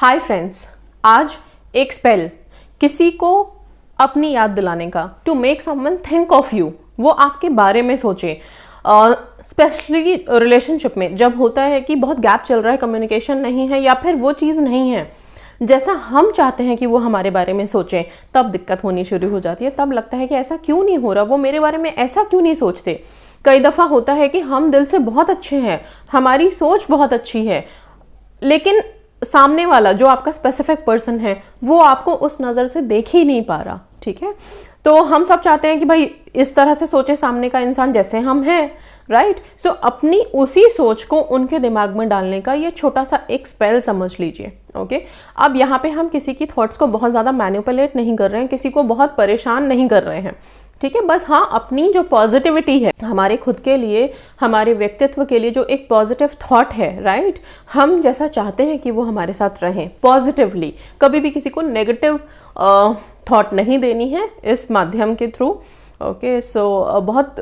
Hi friends, आज एक spell किसी को अपनी याद दिलाने का, to make someone think of you, वो आपके बारे में सोचे। स्पेशली रिलेशनशिप में जब होता है कि बहुत गैप चल रहा है, कम्युनिकेशन नहीं है या फिर वो चीज़ नहीं है जैसा हम चाहते हैं कि वो हमारे बारे में सोचें, तब दिक्कत होनी शुरू हो जाती है। तब लगता है कि ऐसा क्यों नहीं हो रहा, वो मेरे बारे में ऐसा क्यों नहीं सोचते। कई दफ़ा होता है कि हम दिल से बहुत अच्छे हैं, हमारी सोच बहुत अच्छी है, लेकिन सामने वाला जो आपका स्पेसिफिक पर्सन है वो आपको उस नज़र से देख ही नहीं पा रहा। ठीक है, तो हम सब चाहते हैं कि भाई इस तरह से सोचे सामने का इंसान जैसे हम हैं, राइट। सो अपनी उसी सोच को उनके दिमाग में डालने का ये छोटा सा एक स्पेल समझ लीजिए। ओके, अब यहाँ पे हम किसी की थॉट्स को बहुत ज़्यादा मैनिपुलेट नहीं कर रहे हैं, किसी को बहुत परेशान नहीं कर रहे हैं। ठीक है, बस हाँ, अपनी जो पॉजिटिविटी है हमारे खुद के लिए, हमारे व्यक्तित्व के लिए, जो एक पॉजिटिव थॉट है, राइट, हम जैसा चाहते हैं कि वो हमारे साथ रहें पॉजिटिवली। कभी भी किसी को नेगेटिव थॉट नहीं देनी है इस माध्यम के थ्रू। ओके, सो बहुत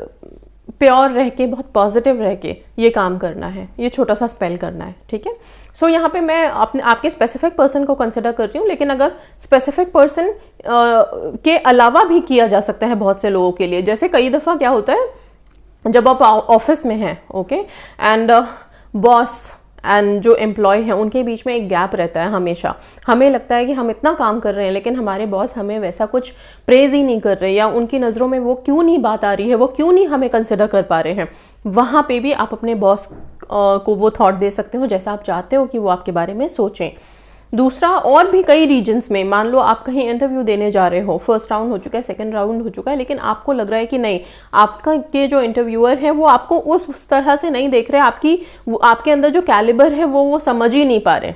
प्योर रह के, बहुत पॉजिटिव रह के ये काम करना है, ये छोटा सा स्पेल करना है। ठीक है, सो यहाँ पे मैं आपके स्पेसिफिक पर्सन को कंसिडर कर रही हूँ, लेकिन अगर स्पेसिफिक पर्सन के अलावा भी किया जा सकता है बहुत से लोगों के लिए। जैसे कई दफ़ा क्या होता है जब आप ऑफिस में हैं, ओके, एंड बॉस एंड जो एम्प्लॉय हैं उनके बीच में एक गैप रहता है हमेशा। हमें लगता है कि हम इतना काम कर रहे हैं लेकिन हमारे बॉस हमें वैसा कुछ प्रेज ही नहीं कर रहे, या उनकी नज़रों में वो क्यों नहीं बात आ रही है, वो क्यों नहीं हमें कंसिडर कर पा रहे हैं। वहाँ पे भी आप अपने बॉस को वो थॉट दे सकते हो जैसा आप चाहते हो कि वो आपके बारे में सोचें। दूसरा, और भी कई रीजन्स में, मान लो आप कहीं इंटरव्यू देने जा रहे हो, फर्स्ट राउंड हो चुका है, सेकंड राउंड हो चुका है, लेकिन आपको लग रहा है कि नहीं, आपका के जो इंटरव्यूअर है वो आपको उस तरह से नहीं देख रहे, आपके अंदर जो कैलिबर है वो समझ ही नहीं पा रहे।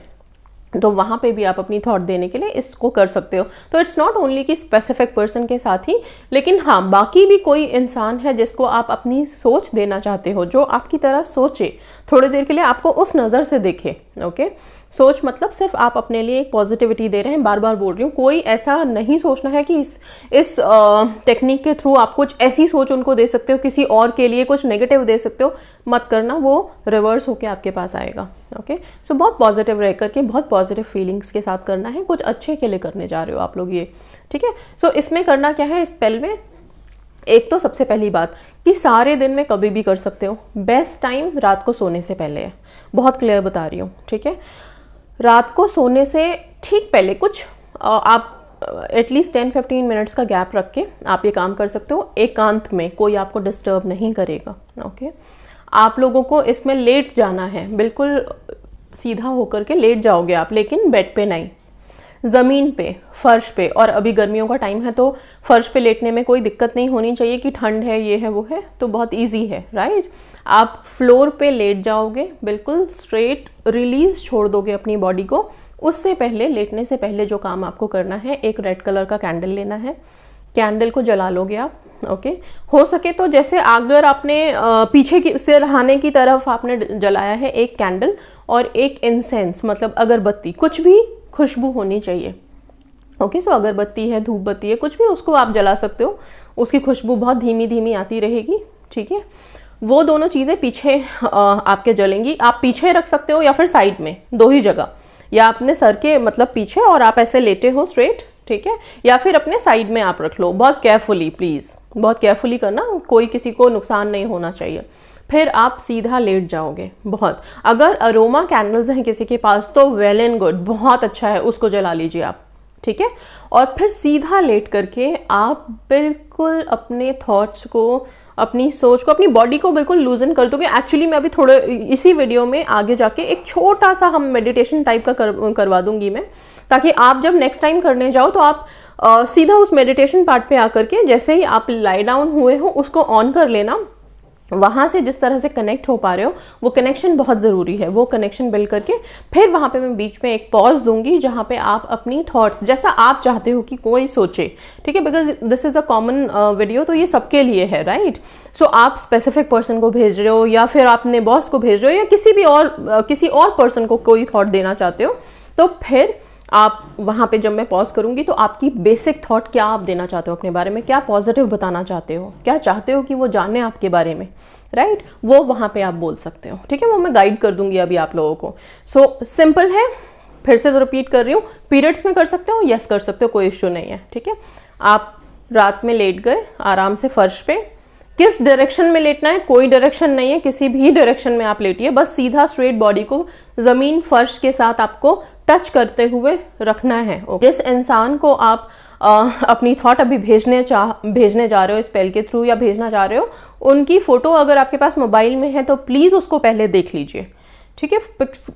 तो वहाँ पे भी आप अपनी थॉट देने के लिए इसको कर सकते हो। तो इट्स नॉट ओनली कि स्पेसिफिक पर्सन के साथ ही, लेकिन हाँ, बाकी भी कोई इंसान है जिसको आप अपनी सोच देना चाहते हो, जो आपकी तरह सोचे, थोड़ी देर के लिए आपको उस नज़र से देखे। ओके, सोच मतलब सिर्फ आप अपने लिए एक पॉजिटिविटी दे रहे हैं। बार बार बोल रही हूँ, कोई ऐसा नहीं सोचना है कि इस टेक्निक के थ्रू आप कुछ ऐसी सोच उनको दे सकते हो, किसी और के लिए कुछ नेगेटिव दे सकते हो, मत करना, वो रिवर्स होके आपके पास आएगा। ओके, सो बहुत पॉजिटिव रह करके, बहुत पॉजिटिव फीलिंग्स के साथ करना है, कुछ अच्छे के लिए करने जा रहे हो आप लोग ये। ठीक है, सो इसमें करना क्या है, इस स्पेल में एक तो सबसे पहली बात कि सारे दिन में कभी भी कर सकते हो। बेस्ट टाइम रात को सोने से पहले है, बहुत क्लियर बता रही हूँ। ठीक है, रात को सोने से ठीक पहले कुछ आप एटलीस्ट 10-15 मिनट्स का गैप रख के आप ये काम कर सकते हो। एकांत में, कोई आपको डिस्टर्ब नहीं करेगा। ओके, आप लोगों को इसमें लेट जाना है, बिल्कुल सीधा होकर के लेट जाओगे आप, लेकिन बेड पे नहीं, ज़मीन पे, फर्श पे। और अभी गर्मियों का टाइम है तो फर्श पे लेटने में कोई दिक्कत नहीं होनी चाहिए कि ठंड है, ये है, वो है, तो बहुत इजी है, राइट। आप फ्लोर पे लेट जाओगे, बिल्कुल स्ट्रेट, रिलीज छोड़ दोगे अपनी बॉडी को। उससे पहले, लेटने से पहले जो काम आपको करना है, एक रेड कलर का कैंडल लेना है, कैंडल को जला लोगे आप। ओके, हो सके तो जैसे अगर आपने पीछे की सिरहाने की तरफ आपने जलाया है एक कैंडल, और एक इंसेंस मतलब अगरबत्ती, कुछ भी खुशबू होनी चाहिए। ओके, सो अगरबत्ती है, धूप बत्ती है, कुछ भी, उसको आप जला सकते हो, उसकी खुशबू बहुत धीमी धीमी आती रहेगी। ठीक है, वो दोनों चीज़ें पीछे आपके जलेंगी। आप पीछे रख सकते हो या फिर साइड में, दो ही जगह, या अपने सर के मतलब पीछे और आप ऐसे लेटे हो स्ट्रेट, ठीक है, या फिर अपने साइड में आप रख लो। बहुत केयरफुली, प्लीज़ बहुत केयरफुली करना, कोई किसी को नुकसान नहीं होना चाहिए। फिर आप सीधा लेट जाओगे। बहुत, अगर अरोमा कैंडल्स हैं किसी के पास तो वेल एंड गुड, बहुत अच्छा है, उसको जला लीजिए आप। ठीक है, और फिर सीधा लेट करके आप बिल्कुल अपने थॉट्स को, अपनी सोच को, अपनी बॉडी को बिल्कुल लूजन कर दोगे। एक्चुअली मैं अभी थोड़े इसी वीडियो में आगे जाके एक छोटा सा हम मेडिटेशन टाइप का करवा दूंगी मैं, ताकि आप जब नेक्स्ट टाइम करने जाओ तो आप सीधा उस मेडिटेशन पार्ट पे आकर के, जैसे ही आप लाई डाउन हुए हो, उसको ऑन कर लेना। वहाँ से जिस तरह से कनेक्ट हो पा रहे हो, वो कनेक्शन बहुत ज़रूरी है। वो कनेक्शन बिल्ड करके फिर वहाँ पे मैं बीच में एक पॉज दूंगी जहाँ पे आप अपनी थॉट्स, जैसा आप चाहते हो कि कोई सोचे, ठीक है, because this is a common video, तो ये सबके लिए है, राइट। सो आप स्पेसिफिक पर्सन को भेज रहे हो, या फिर अपने बॉस को भेज रहे हो, या किसी और पर्सन को कोई थॉट देना चाहते हो, तो फिर आप वहाँ पे जब मैं पॉज करूँगी तो आपकी बेसिक थॉट क्या आप देना चाहते हो अपने बारे में, क्या पॉजिटिव बताना चाहते हो, क्या चाहते हो कि वो जाने आपके बारे में, राइट, वो वहाँ पे आप बोल सकते हो। ठीक है, वो मैं गाइड कर दूंगी अभी आप लोगों को। सो सिंपल है, फिर से तो रिपीट कर रही हूँ, पीरियड्स में कर सकते हो, यस कर सकते हो, कोई इश्यू नहीं है, ठीक है। आप रात में लेट गए आराम से फर्श पे, किस डायरेक्शन में लेटना है, कोई डायरेक्शन नहीं है, किसी भी डायरेक्शन में आप लेटिए, बस सीधा स्ट्रेट बॉडी को जमीन फर्श के साथ आपको टच करते हुए रखना है। जिस इंसान को आप अपनी थॉट अभी भेजने जा रहे हो स्पेल के थ्रू या भेजना चाह रहे हो, उनकी फोटो अगर आपके पास मोबाइल में है तो प्लीज उसको पहले देख लीजिए, ठीक है।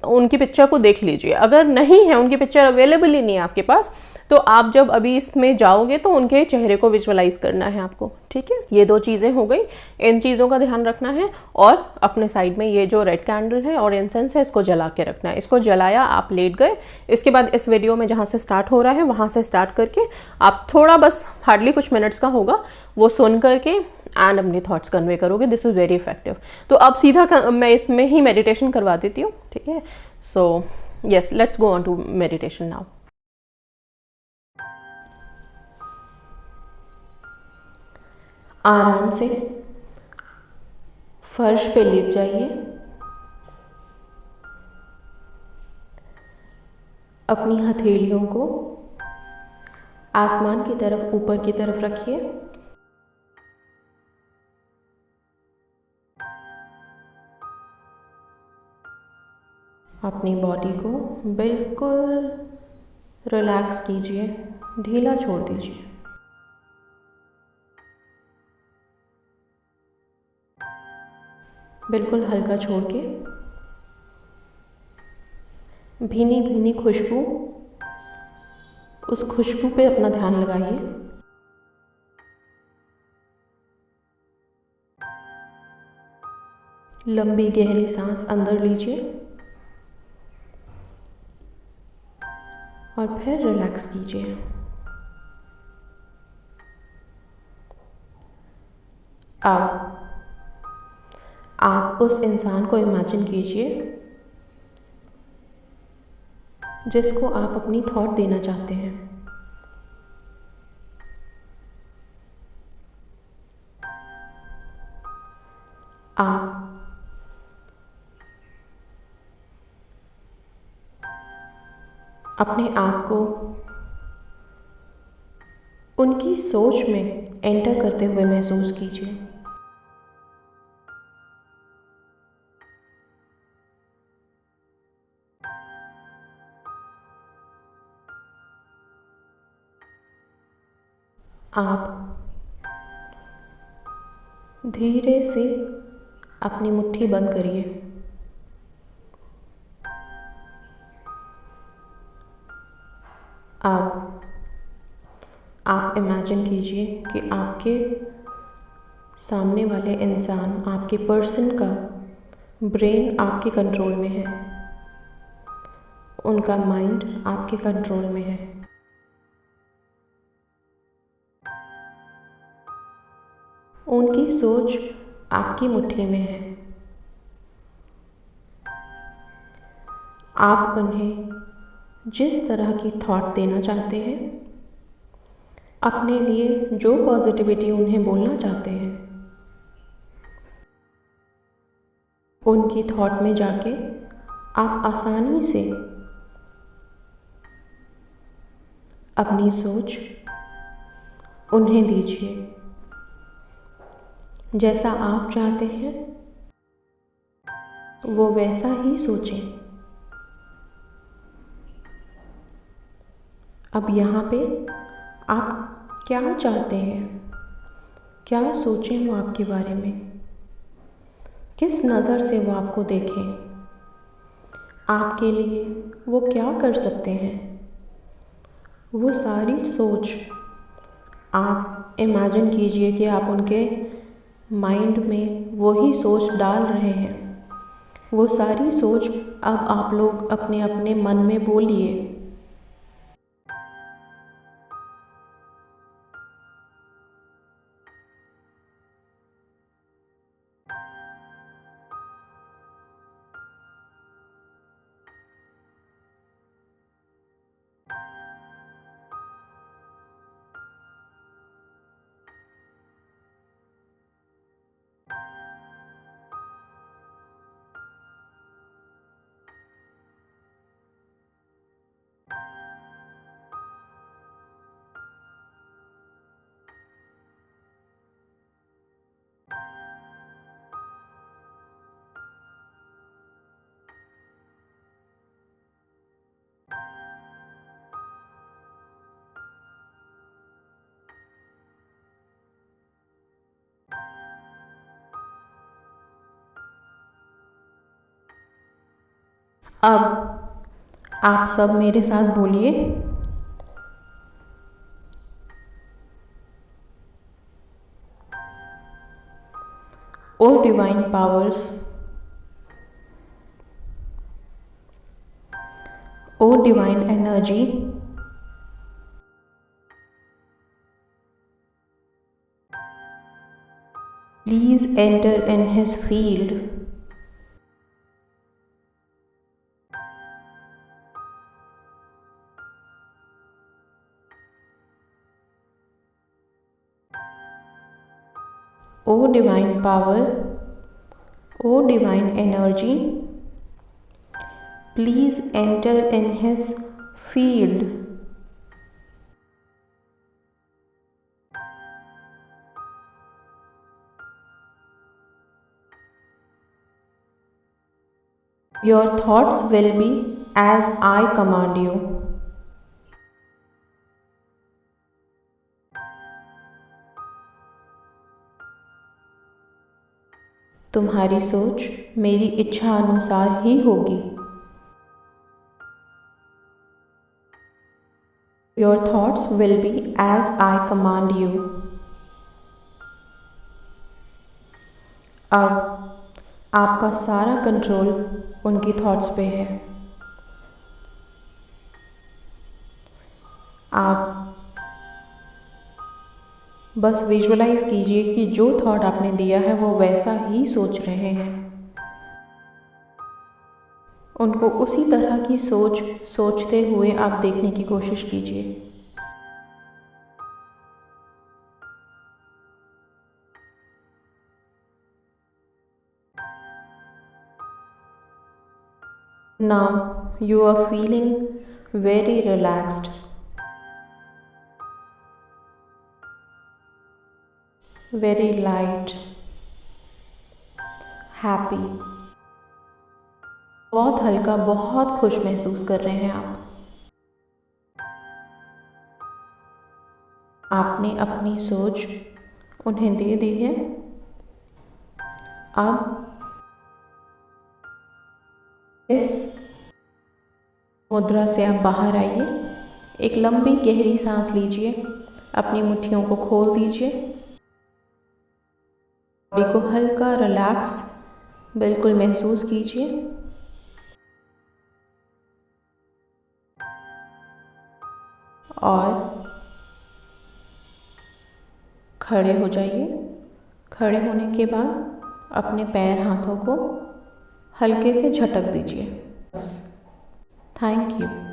उनकी पिक्चर को देख लीजिए, अगर नहीं है, उनकी पिक्चर अवेलेबल ही नहीं है आपके पास, तो आप जब अभी इसमें जाओगे तो उनके चेहरे को विजुअलाइज करना है आपको, ठीक है। ये 2 चीज़ें हो गई, इन चीज़ों का ध्यान रखना है। और अपने साइड में ये जो रेड कैंडल है और इंसेंस है, इसको जला के रखना है। इसको जलाया, आप लेट गए, इसके बाद इस वीडियो में जहाँ से स्टार्ट हो रहा है वहाँ से स्टार्ट करके आप थोड़ा, बस हार्डली कुछ मिनट्स का होगा, वो सुन करके एंड अपनी थॉट्स कन्वे करोगे। This is very effective. तो अब सीधा मैं इसमें ही मेडिटेशन करवा देती हूँ, ठीक है। So yes, let's go on to meditation now. आराम से फर्श पे लेट जाइए, अपनी हथेलियों को आसमान की तरफ, ऊपर की तरफ रखिए। अपनी बॉडी को बिल्कुल रिलैक्स कीजिए, ढीला छोड़ दीजिए। बिल्कुल हल्का छोड़ के भीनी भीनी खुशबू, उस खुशबू पे अपना ध्यान लगाइए। लंबी गहरी सांस अंदर लीजिए और फिर रिलैक्स कीजिए। अब आप उस इंसान को इमेजिन कीजिए जिसको आप अपनी थॉट देना चाहते हैं। आप अपने आप को उनकी सोच में एंटर करते हुए महसूस कीजिए। आप धीरे से अपनी मुट्ठी बंद करिए। अब आप इमेजिन कीजिए कि आपके सामने वाले इंसान, आपके पर्सन का ब्रेन आपके कंट्रोल में है, उनका माइंड आपके कंट्रोल में है। उनकी सोच आपकी मुट्ठी में है। आप उन्हें जिस तरह की थॉट देना चाहते हैं, अपने लिए जो पॉजिटिविटी उन्हें बोलना चाहते हैं, उनकी थॉट में जाके आप आसानी से अपनी सोच उन्हें दीजिए। जैसा आप चाहते हैं वो वैसा ही सोचें। अब यहाँ पे आप क्या चाहते हैं, क्या सोचें वो आपके बारे में, किस नज़र से वो आपको देखें, आपके लिए वो क्या कर सकते हैं, वो सारी सोच आप इमेजिन कीजिए कि आप उनके माइंड में वही सोच डाल रहे हैं। वो सारी सोच अब आप लोग अपने अपने मन में बोलिए। अब आप सब मेरे साथ बोलिए, O divine powers, O divine energy, please enter in his field. O divine power, O divine energy, please enter in his field. Your thoughts will be as I command you. तुम्हारी सोच मेरी इच्छा अनुसार ही होगी। Your thoughts will be as I command you. अब आपका सारा control उनकी थॉट्स पे है। आप बस विजुअलाइज कीजिए कि जो थॉट आपने दिया है वो वैसा ही सोच रहे हैं। उनको उसी तरह की सोच सोचते हुए आप देखने की कोशिश कीजिए। Now you are feeling very relaxed, very light, happy. बहुत हल्का, बहुत खुश महसूस कर रहे हैं आप। आपने अपनी सोच उन्हें दे दी है। अब इस मुद्रा से आप बाहर आइए। एक लंबी गहरी सांस लीजिए, अपनी मुट्ठियों को खोल दीजिए, बॉडी को हल्का रिलैक्स बिल्कुल महसूस कीजिए। और खड़े हो जाइए। खड़े होने के बाद अपने पैर हाथों को हल्के से झटक दीजिए। बस। Thank you.